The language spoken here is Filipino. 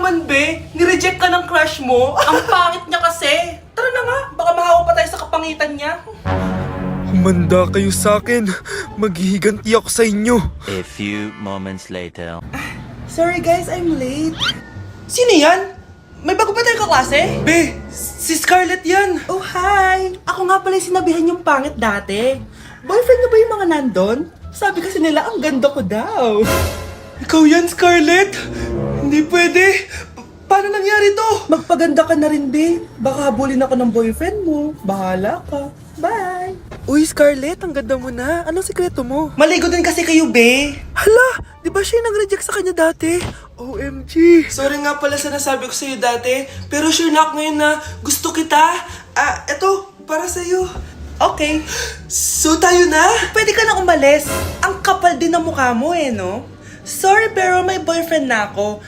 naman, be? Nireject ka ng crush mo? Ang pangit niya kasi. Tara na nga, baka mahawa pa tayo sa kapangitan niya. Humanda kayo sa akin. Maghihiganti ako sa inyo. A few moments later. Sorry guys, I'm late. Sino yan? May bago ba tayong kaklase? Be, si Scarlett yan. Oh, hi. Ako nga pala yung sinabihan yung pangit dati. Boyfriend niyo ba yung mga nandun? Sabi kasi nila, ang ganda ko daw. Ikaw yan, Scarlett? Hindi pwede. Paano nangyari to? Magpaganda ka na rin, be. Baka habulin ako ng boyfriend mo. Bahala ka. Bye. Uy, Scarlett, ang ganda mo na. Anong sikreto mo? Maligo din kasi kayo, be. Hala, di ba siya yung nag-reject sa kanya dati? OMG. Sorry nga pala sa nasabi ko sa'yo dati, pero sure na ako ngayon na gusto kita. Eto, para sa'yo. Okay. So tayo na? Pwede ka na umalis. Ang kapal din ng mukha mo no? Sorry pero may boyfriend na ako.